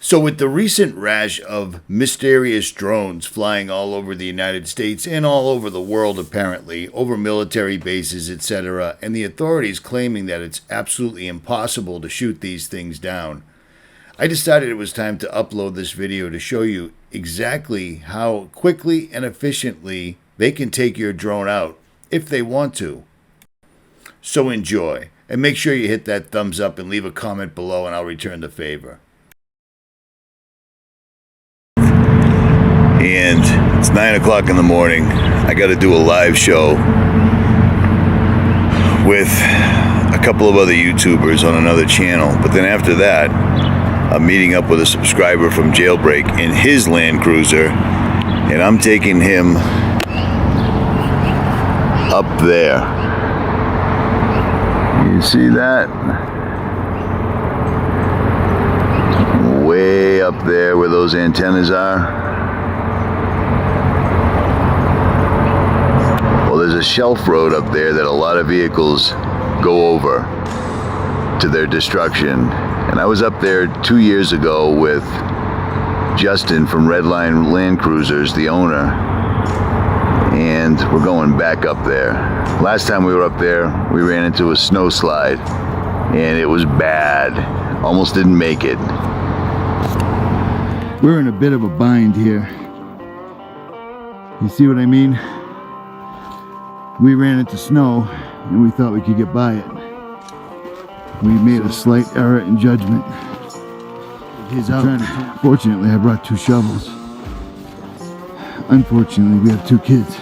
So with the recent rash of mysterious drones flying all over the United States and all over the world apparently, over military bases, etc., and the authorities claiming that it's absolutely impossible to shoot these things down, I decided it was time to upload this video to show you exactly how quickly and efficiently they can take your drone out if they want to. So enjoy, and make sure you hit that thumbs up and leave a comment below and I'll return the favor. And it's 9 o'clock in the morning. I got to do a live show with a couple of other YouTubers on another channel. But then after that, I'm meeting up with a subscriber from JailBreak in his Land Cruiser, and I'm taking him up there. You see that? Way up there where those antennas are. There's a shelf road up there that a lot of vehicles go over to their destruction. And I was up there 2 years ago with Justin from Redline Land Cruisers, the owner. And we're going back up there. Last time we were up there, we ran into a snow slide. And it was bad. Almost didn't make it. We're in a bit of a bind here. You see what I mean? We ran into snow and we thought we could get by it. We made a slight error in judgment. He's out. Fortunately, I brought 2 shovels. Unfortunately, we have 2 kids. Is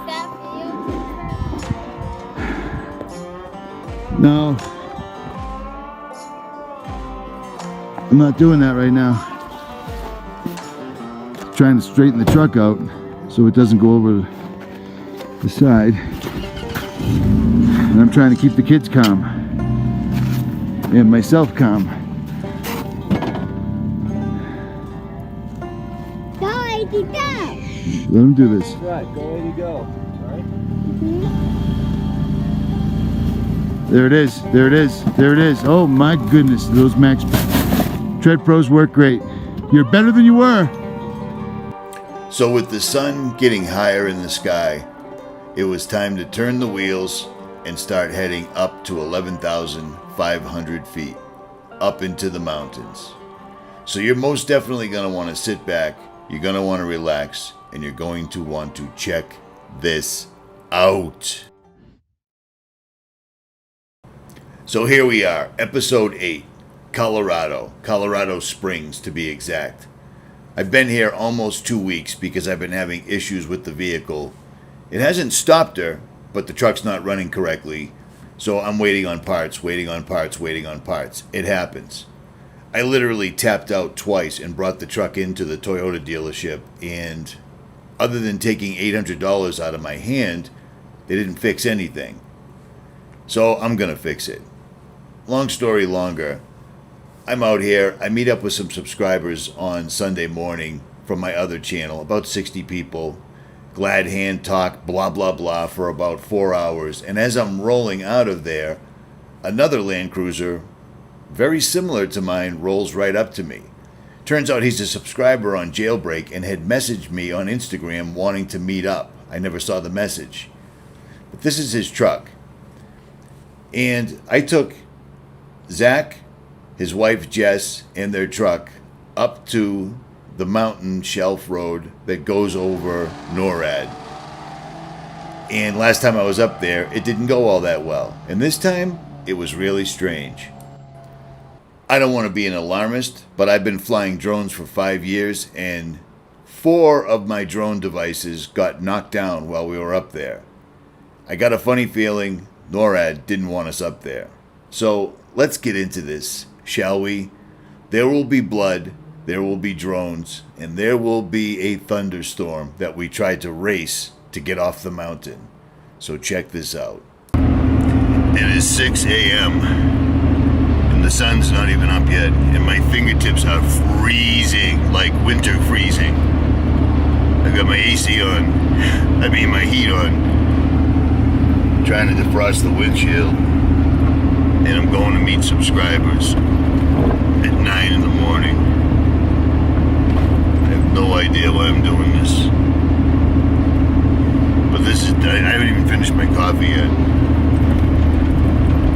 that for you? No. I'm not doing that right now. Trying to straighten the truck out so it doesn't go over the side, and I'm trying to keep the kids calm and myself calm. Go, Lady, go! Let them do this. Right, go Lady, go. Alright? There it is, there it is, there it is. Oh my goodness, those Max Tread Pros work great. You're better than you were. So with the sun getting higher in the sky, it was time to turn the wheels and start heading up to 11,500 feet, up into the mountains. So you're most definitely going to want to sit back, you're going to want to relax, and you're going to want to check this out. So here we are, episode 8, Colorado Springs to be exact. I've been here almost 2 weeks because I've been having issues with the vehicle. It hasn't stopped her, but the truck's not running correctly. So I'm waiting on parts, waiting on parts, waiting on parts. It happens. I literally tapped out twice and brought the truck into the Toyota dealership, and other than taking $800 out of my hand, they didn't fix anything. So I'm gonna fix it. Long story longer. I'm out here, I meet up with some subscribers on Sunday morning from my other channel, about 60 people, glad hand talk, blah, blah, blah, for about 4 hours. And as I'm rolling out of there, another Land Cruiser, very similar to mine, rolls right up to me. Turns out he's a subscriber on JailBreak and had messaged me on Instagram wanting to meet up. I never saw the message. But this is his truck. And I took Zach, his wife Jess, and their truck up to the mountain shelf road that goes over NORAD. And last time I was up there, it didn't go all that well. And this time, it was really strange. I don't want to be an alarmist, but I've been flying drones for 5 years, and 4 of my drone devices got knocked down while we were up there. I got a funny feeling NORAD didn't want us up there. So let's get into this, shall we? There will be blood, there will be drones, and there will be a thunderstorm that we tried to race to get off the mountain. So check this out. It is 6 a.m. and the sun's not even up yet, and my fingertips are freezing, like winter freezing. I've got my AC on, my heat on, trying to defrost the windshield. and I'm going to meet subscribers at 9 in the morning. I have no idea why I'm doing this. But I haven't even finished my coffee yet.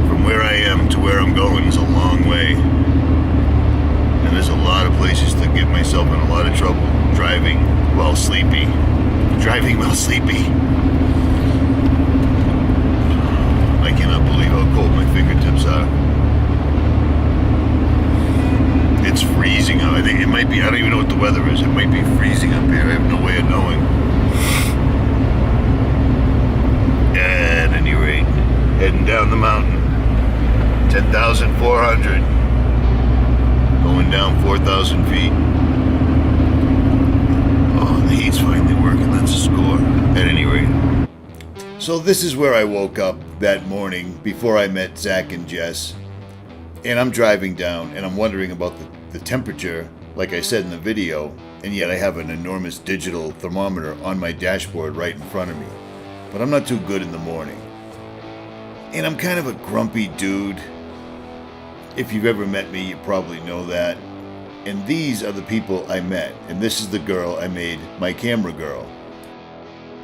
From where I am to where I'm going is a long way. And there's a lot of places to get myself in a lot of trouble driving while sleepy. I cannot believe how cold my fingertips are. It's freezing out. I think it might be, I don't even know what the weather is. It might be freezing up here. I have no way of knowing. At any rate, heading down the mountain. 10,400. Going down 4,000 feet. Oh, the heat's finally working. That's a score. At any rate. So this is where I woke up that morning before I met Zach and Jess. And I'm driving down and I'm wondering about the temperature, like I said in the video, and yet I have an enormous digital thermometer on my dashboard right in front of me. But I'm not too good in the morning. And I'm kind of a grumpy dude. If you've ever met me, you probably know that. And these are the people I met. And this is the girl I made my camera girl.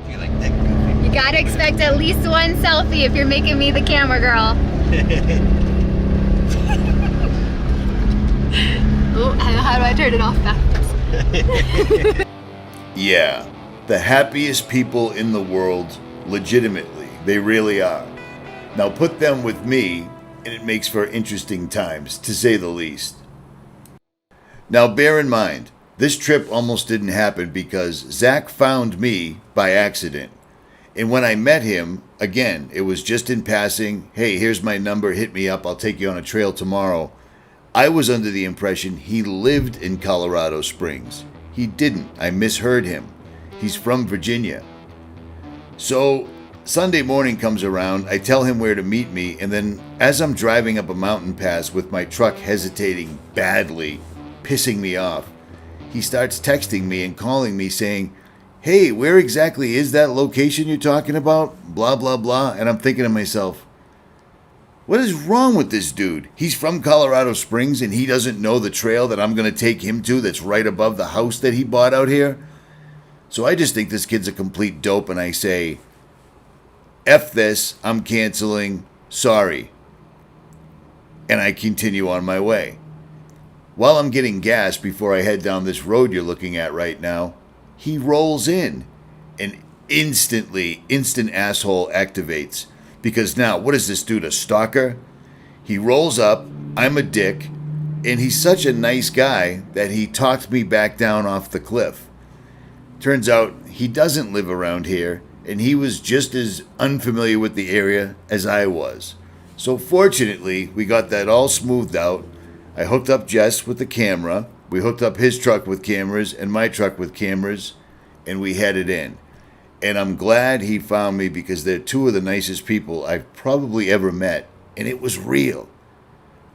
You gotta expect at least one selfie if you're making me the camera girl. Oh, how do I turn it off backwards? Yeah, the happiest people in the world, legitimately. They really are. Now put them with me, and it makes for interesting times, to say the least. Now bear in mind, this trip almost didn't happen because Zach found me by accident. And when I met him, again, it was just in passing. Hey, here's my number, hit me up, I'll take you on a trail tomorrow. I was under the impression he lived in Colorado Springs. He didn't. I misheard him. He's from Virginia. So Sunday morning comes around, I tell him where to meet me, and then as I'm driving up a mountain pass with my truck hesitating badly, pissing me off, he starts texting me and calling me saying, hey, where exactly is that location you're talking about? Blah, blah, blah. And I'm thinking to myself, what is wrong with this dude? He's from Colorado Springs and he doesn't know the trail that I'm going to take him to that's right above the house that he bought out here? So I just think this kid's a complete dope and I say, F this, I'm canceling, sorry. And I continue on my way. While I'm getting gas before I head down this road you're looking at right now, he rolls in and instant asshole activates. Because now, what is this dude, a stalker? He rolls up, I'm a dick, and he's such a nice guy that he talked me back down off the cliff. Turns out he doesn't live around here, and he was just as unfamiliar with the area as I was. So fortunately, we got that all smoothed out. I hooked up Jess with the camera, we hooked up his truck with cameras and my truck with cameras, and we headed in. And I'm glad he found me because they're two of the nicest people I've probably ever met, and it was real.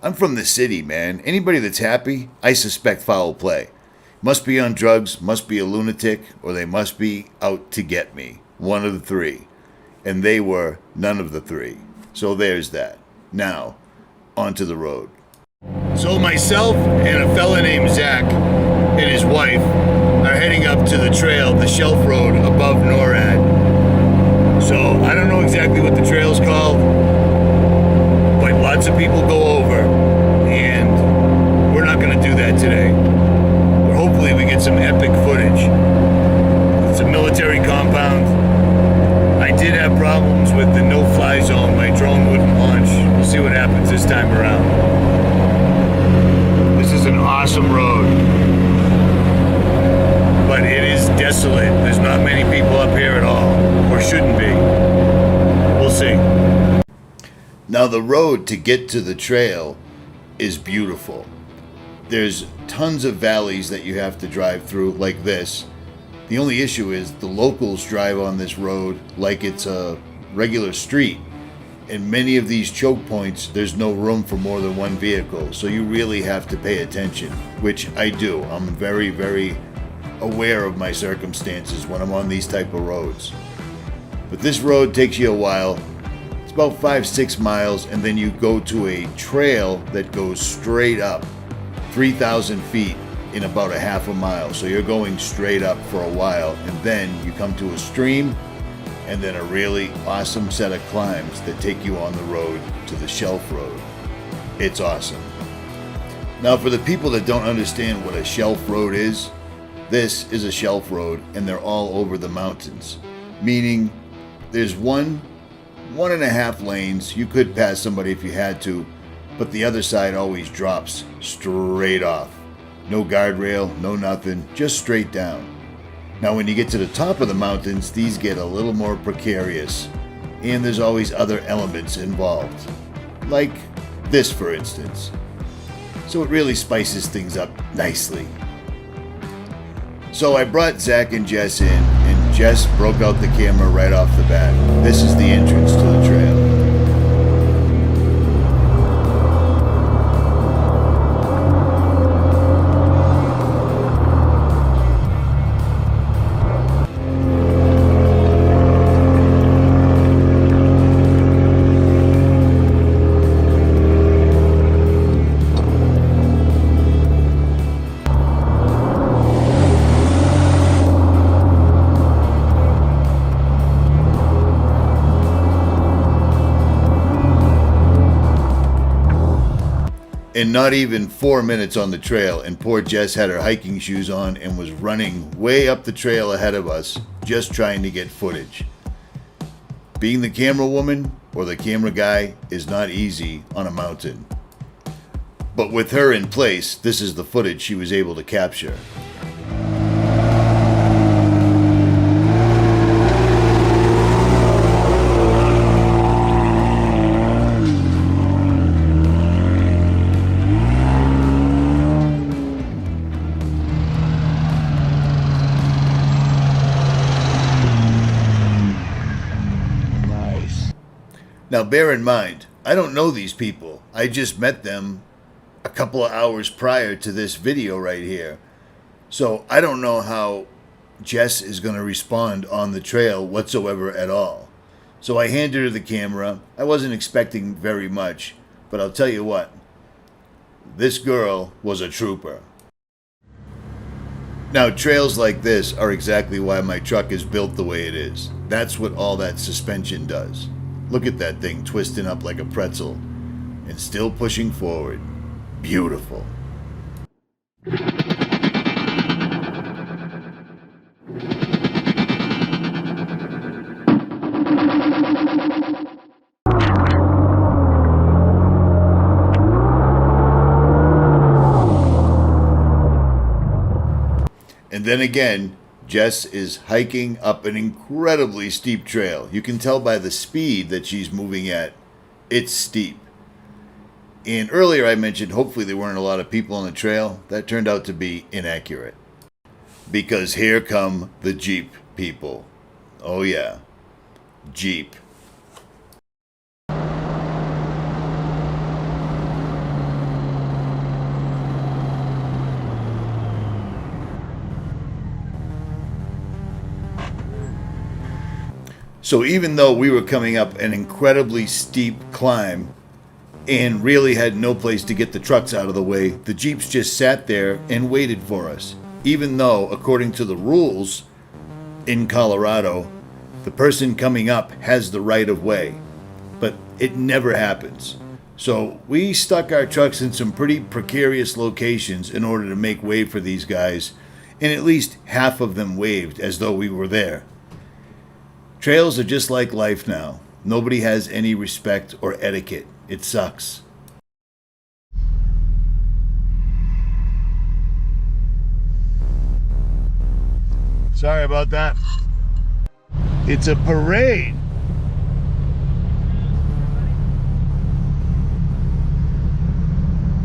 I'm from the city, man. Anybody that's happy, I suspect foul play. Must be on drugs, must be a lunatic, or they must be out to get me. One of the three. And they were none of the three. So there's that. Now, onto the road. So myself and a fella named Zach and his wife are heading up to the trail, the Shelf Road above NORAD. So I don't know exactly what the trail's called, but lots of people go over, and we're not going to do that today. But hopefully we get some epic footage. It's a military compound. I did have problems with the no-fly zone. My drone wouldn't launch. We'll see what happens this time around. This is an awesome road. But it is desolate. There's not many people up here at all, or shouldn't be. We'll see. Now the road to get to the trail is beautiful. There's tons of valleys that you have to drive through like this. The only issue is the locals drive on this road like it's a regular street. In many of these choke points, there's no room for more than one vehicle, so you really have to pay attention, which I do. I'm very, very aware of my circumstances when I'm on these type of roads. But this road takes you a while. It's about 5-6 miles, and then you go to a trail that goes straight up 3,000 feet in about a half a mile. So you're going straight up for a while, and then you come to a stream, and then a really awesome set of climbs that take you on the road to the shelf road. It's awesome. Now, for the people that don't understand what a shelf road is, this is a shelf road, and they're all over the mountains. Meaning, there's 1.5 lanes. You could pass somebody if you had to, but the other side always drops straight off. No guardrail, no nothing, just straight down. Now, when you get to the top of the mountains, these get a little more precarious, and there's always other elements involved. Like this, for instance. So it really spices things up nicely. So I brought Zach and Jess in, and Jess broke out the camera right off the bat. This is the entrance to the trail. And not even 4 minutes on the trail, and poor Jess had her hiking shoes on and was running way up the trail ahead of us, just trying to get footage. Being the camera woman or the camera guy is not easy on a mountain. But with her in place, this is the footage she was able to capture. Now bear in mind, I don't know these people. I just met them a couple of hours prior to this video right here. So I don't know how Jess is going to respond on the trail whatsoever at all. So I handed her the camera. I wasn't expecting very much, but I'll tell you what, this girl was a trooper. Now trails like this are exactly why my truck is built the way it is. That's what all that suspension does. Look at that thing twisting up like a pretzel and still pushing forward. Beautiful. And then again, Jess is hiking up an incredibly steep trail. You can tell by the speed that she's moving at. It's steep. And earlier I mentioned hopefully there weren't a lot of people on the trail. That turned out to be inaccurate. Because here come the Jeep people. Oh yeah, Jeep. So even though we were coming up an incredibly steep climb and really had no place to get the trucks out of the way, the Jeeps just sat there and waited for us. Even though, according to the rules in Colorado, the person coming up has the right of way. But it never happens. So we stuck our trucks in some pretty precarious locations in order to make way for these guys, and at least half of them waved as though we were there. Trails are just like life now. Nobody has any respect or etiquette. It sucks. Sorry about that. It's a parade.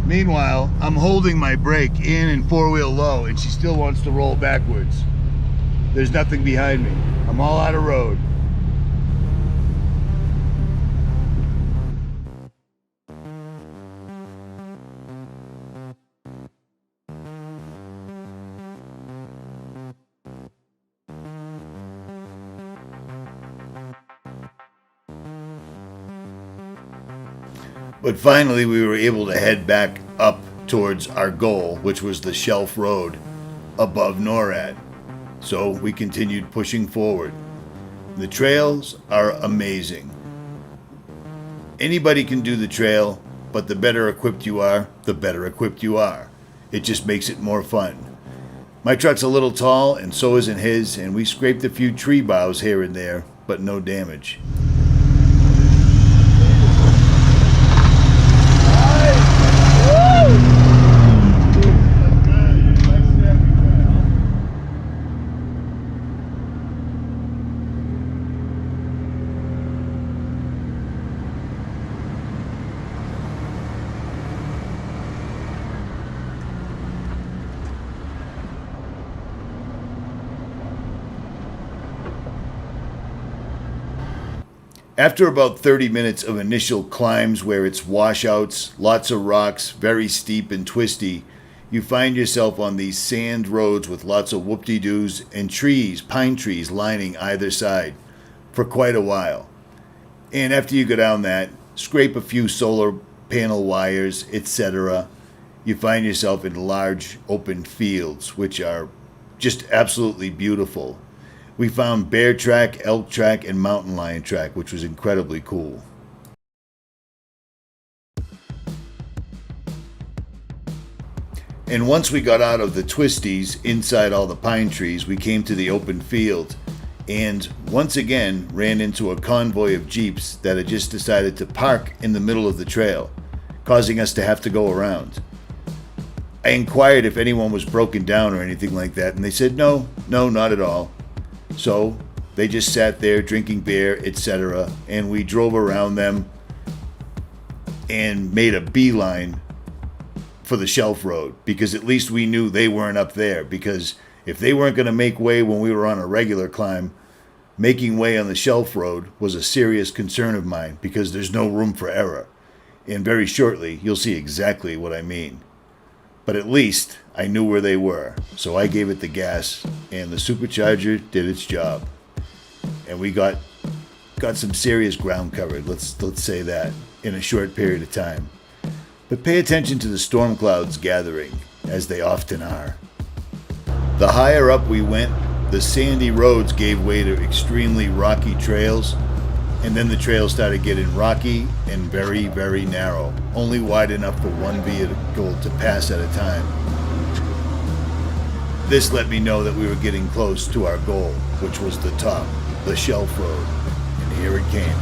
Meanwhile, I'm holding my brake in and four-wheel low, and she still wants to roll backwards. There's nothing behind me. I'm all out of road. But finally, we were able to head back up towards our goal, which was the Shelf Road above NORAD. So we continued pushing forward. The trails are amazing. Anybody can do the trail, but the better equipped you are, the better equipped you are. It just makes it more fun. My truck's a little tall, and so isn't his, and we scraped a few tree boughs here and there, but no damage. After about 30 minutes of initial climbs where it's washouts, lots of rocks, very steep and twisty, you find yourself on these sand roads with lots of whoop-de-doos and trees, pine trees lining either side for quite a while. And after you go down that, scrape a few solar panel wires, etc., you find yourself in large open fields, which are just absolutely beautiful. We found bear track, elk track, and mountain lion track, which was incredibly cool. And once we got out of the twisties inside all the pine trees, we came to the open field and once again ran into a convoy of jeeps that had just decided to park in the middle of the trail, causing us to have to go around. I inquired if anyone was broken down or anything like that, and they said no, not at all. So they just sat there drinking beer, etc., and we drove around them and made a beeline for the Shelf Road, because at least we knew they weren't up there, because if they weren't going to make way when we were on a regular climb, making way on the Shelf Road was a serious concern of mine, because there's no room for error. And very shortly, you'll see exactly what I mean. But at least I knew where they were, so I gave it the gas, and the supercharger did its job. And we got some serious ground covered, let's say that, in a short period of time. But pay attention to the storm clouds gathering, as they often are. The higher up we went, the sandy roads gave way to extremely rocky trails, and then the trails started getting rocky and very, very narrow, only wide enough for one vehicle to pass at a time. This let me know that we were getting close to our goal, which was the top, the Shelf Road, and here it came.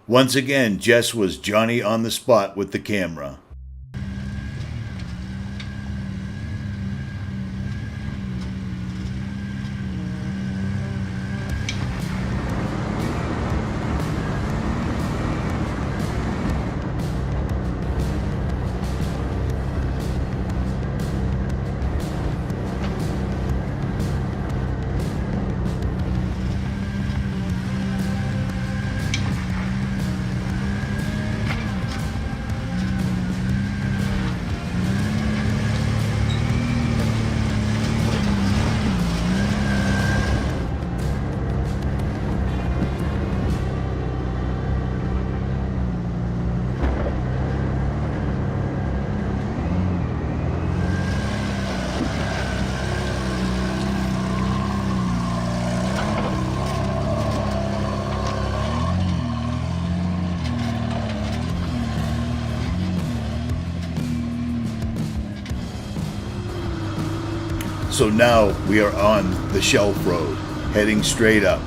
Once again, Jess was Johnny on the spot with the camera. So now we are on the shelf road, heading straight up.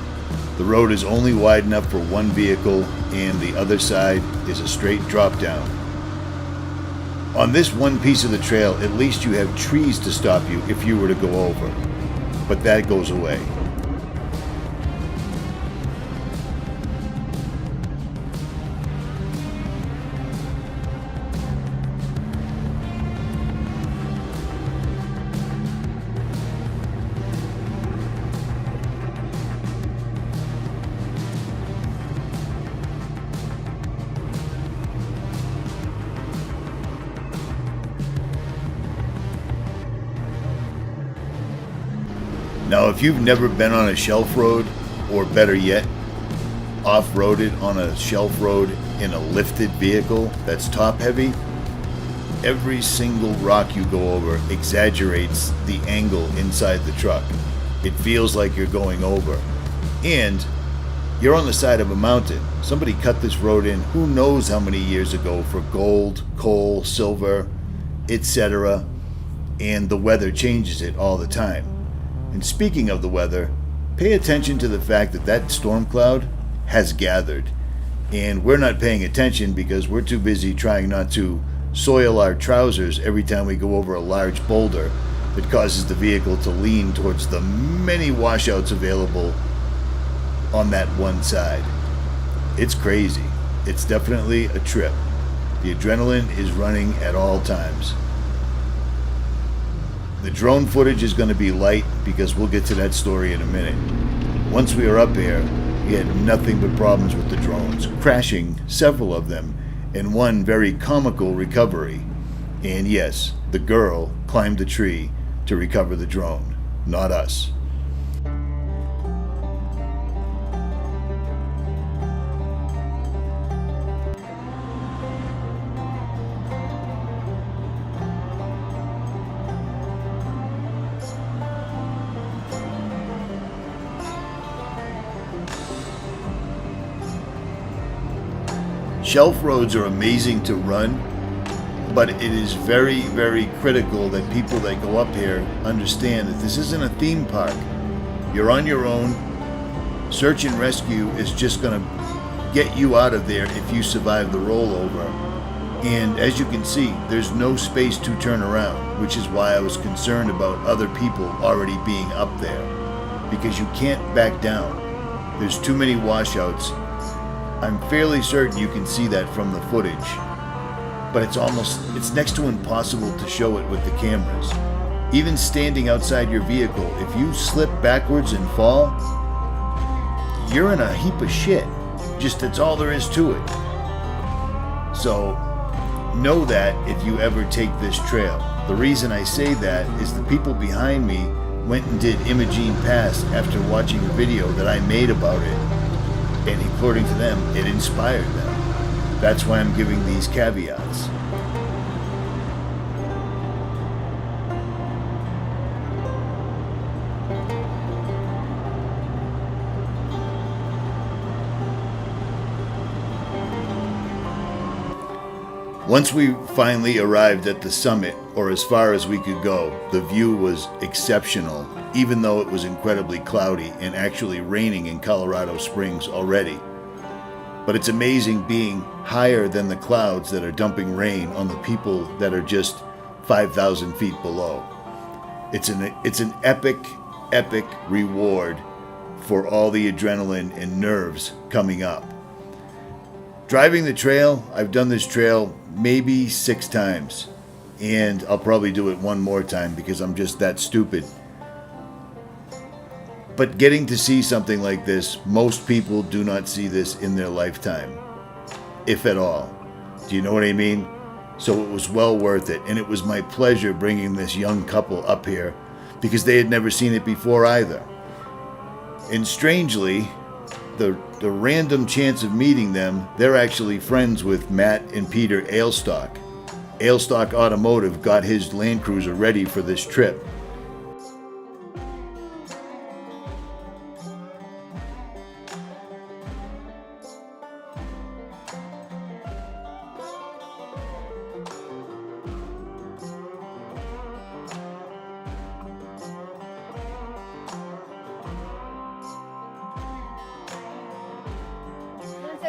The road is only wide enough for one vehicle, and the other side is a straight drop down. On this one piece of the trail, at least you have trees to stop you if you were to go over. But that goes away. Now, if you've never been on a shelf road, or better yet, off-roaded on a shelf road in a lifted vehicle that's top-heavy, every single rock you go over exaggerates the angle inside the truck. It feels like you're going over. And you're on the side of a mountain. Somebody cut this road in who knows how many years ago for gold, coal, silver, etc. And the weather changes it all the time. And speaking of the weather, pay attention to the fact that that storm cloud has gathered. And we're not paying attention because we're too busy trying not to soil our trousers every time we go over a large boulder that causes the vehicle to lean towards the many washouts available on that one side. It's crazy. It's definitely a trip. The adrenaline is running at all times. The drone footage is going to be light because we'll get to that story in a minute. Once we are up here, we had nothing but problems with the drones, crashing several of them, and one very comical recovery. And yes, the girl climbed the tree to recover the drone, not us. Shelf roads are amazing to run, but it is very, very critical that people that go up here understand that this isn't a theme park. You're on your own. Search and rescue is just going to get you out of there if you survive the rollover. And as you can see, there's no space to turn around, which is why I was concerned about other people already being up there, because you can't back down. There's too many washouts. I'm fairly certain you can see that from the footage, but it's next to impossible to show it with the cameras. Even standing outside your vehicle, if you slip backwards and fall, you're in a heap of shit. Just that's all there is to it. So know that if you ever take this trail. The reason I say that is the people behind me went and did Imogene Pass after watching a video that I made about it. And according to them, it inspired them. That's why I'm giving these caveats. Once we finally arrived at the summit, or as far as we could go, the view was exceptional, even though it was incredibly cloudy and actually raining in Colorado Springs already. But it's amazing being higher than the clouds that are dumping rain on the people that are just 5,000 feet below. It's an epic reward for all the adrenaline and nerves coming up. Driving the trail, I've done this trail maybe 6 times, and I'll probably do it one more time because I'm just that stupid. But getting to see something like this, most people do not see this in their lifetime, if at all. Do you know what I mean? So it was well worth it, and it was my pleasure bringing this young couple up here because they had never seen it before either. And strangely, the random chance of meeting them, they're actually friends with Matt and Peter Ailstock. Ailstock Automotive got his Land Cruiser ready for this trip.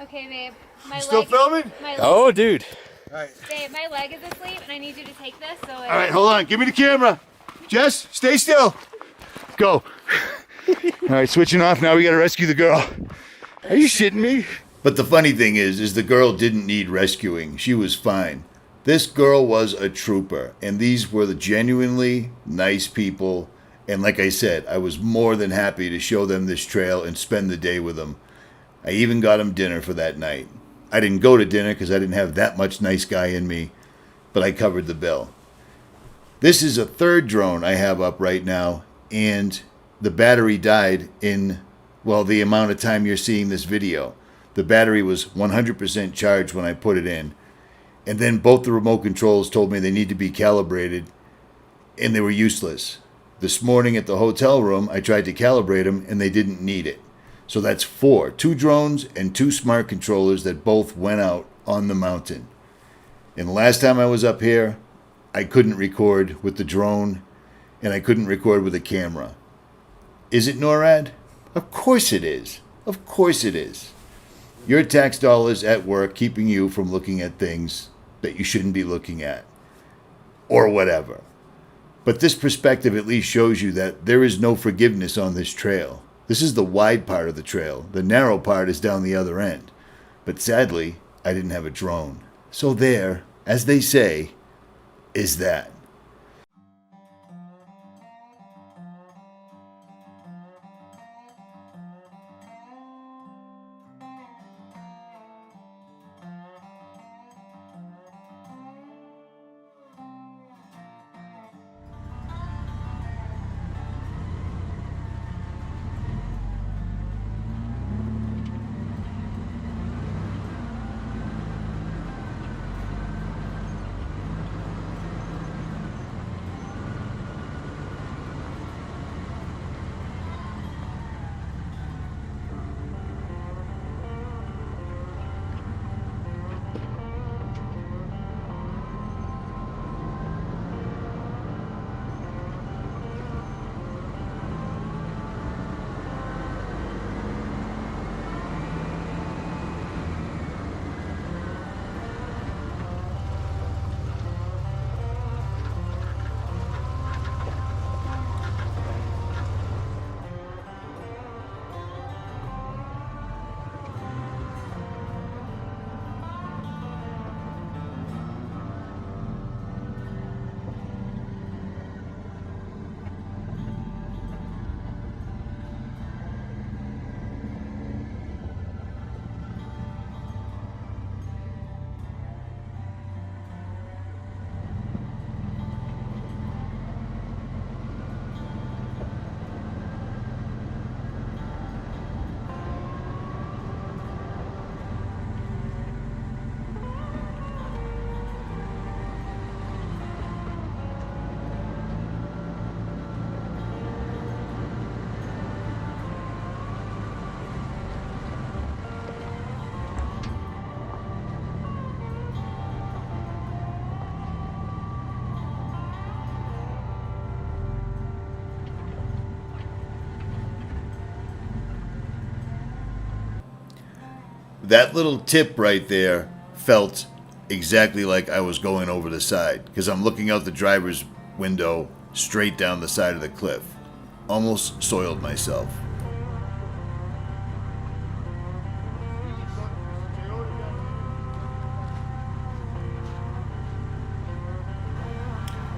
Okay, babe. My Still leg, filming? My leg, Oh, dude. babe, my leg is asleep, and I need you to take this. So. All right, hold on. Give me the camera. Jess, stay still. Go. All right, switching off. Now we got to rescue the girl. Are you shitting me? But the funny thing is the girl didn't need rescuing. She was fine. This girl was a trooper, and these were the genuinely nice people. And like I said, I was more than happy to show them this trail and spend the day with them. I even got them dinner for that night. I didn't go to dinner because I didn't have that much nice guy in me, but I covered the bill. This is a third drone I have up right now, and the battery died in, well, the amount of time you're seeing this video. The battery was 100% charged when I put it in. And then both the remote controls told me they need to be calibrated, and they were useless. This morning at the hotel room, I tried to calibrate them, and they didn't need it. So that's 4. 2 drones and 2 smart controllers that both went out on the mountain. And the last time I was up here, I couldn't record with the drone, and I couldn't record with a camera. Is it NORAD? Of course it is. Of course it is. Your tax dollars at work keeping you from looking at things that you shouldn't be looking at. Or whatever. But this perspective at least shows you that there is no forgiveness on this trail. This is the wide part of the trail. The narrow part is down the other end. But sadly, I didn't have a drone. So there, as they say, is that. That little tip right there felt exactly like I was going over the side, because I'm looking out the driver's window straight down the side of the cliff. Almost soiled myself.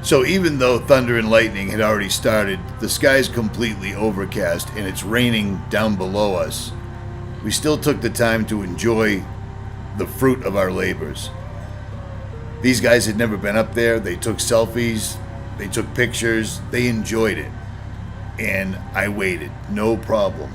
So even though thunder and lightning had already started, the sky's completely overcast and it's raining down below us. We still took the time to enjoy the fruit of our labors. These guys had never been up there. They took selfies, they took pictures, they enjoyed it. And I waited, no problem.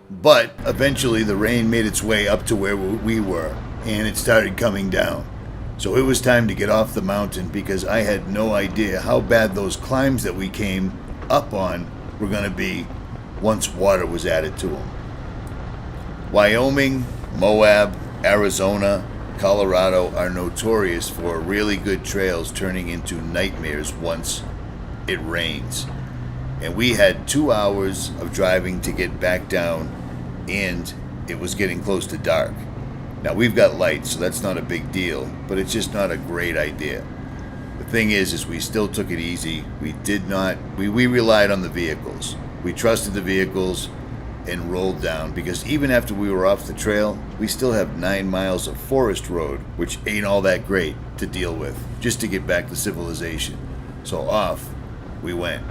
But eventually the rain made its way up to where we were, and it started coming down. So it was time to get off the mountain because I had no idea how bad those climbs that we came up on were going to be once water was added to them. Wyoming, Moab, Arizona, Colorado are notorious for really good trails turning into nightmares once it rains. And we had 2 hours of driving to get back down, and it was getting close to dark. Now we've got lights, so that's not a big deal, but it's just not a great idea. The thing is we still took it easy. We relied on the vehicles. We trusted the vehicles and rolled down, because even after we were off the trail, we still have 9 miles of forest road, which ain't all that great to deal with, just to get back to civilization. So off we went.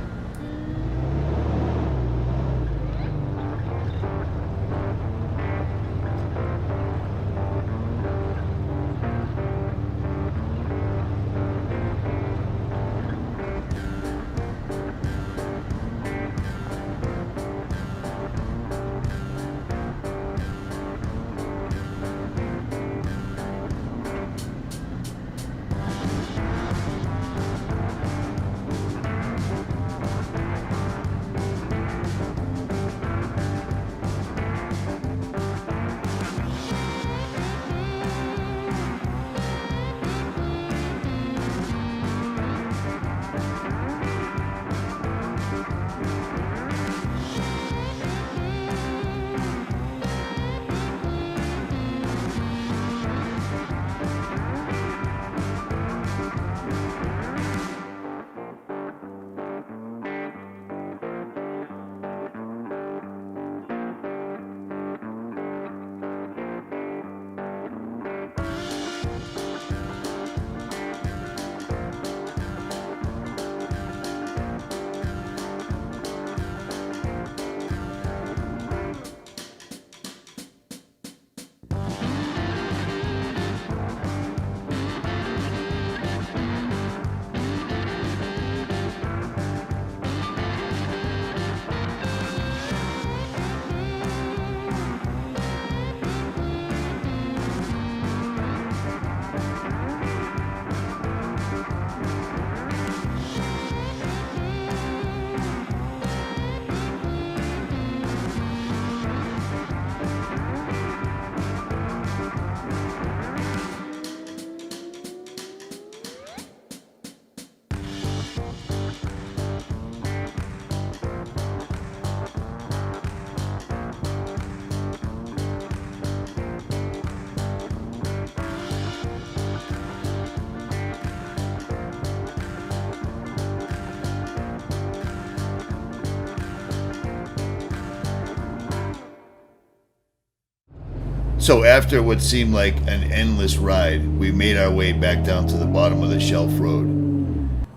So after what seemed like an endless ride, we made our way back down to the bottom of the shelf road.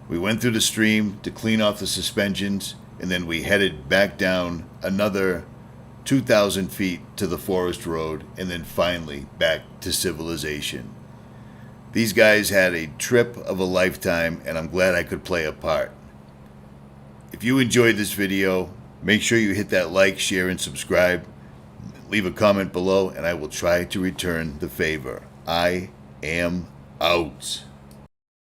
We went through the stream to clean off the suspensions, and then we headed back down another 2,000 feet to the forest road, and then finally back to civilization. These guys had a trip of a lifetime, and I'm glad I could play a part. If you enjoyed this video, make sure you hit that like, share, and subscribe. Leave a comment below, and I will try to return the favor. I am out.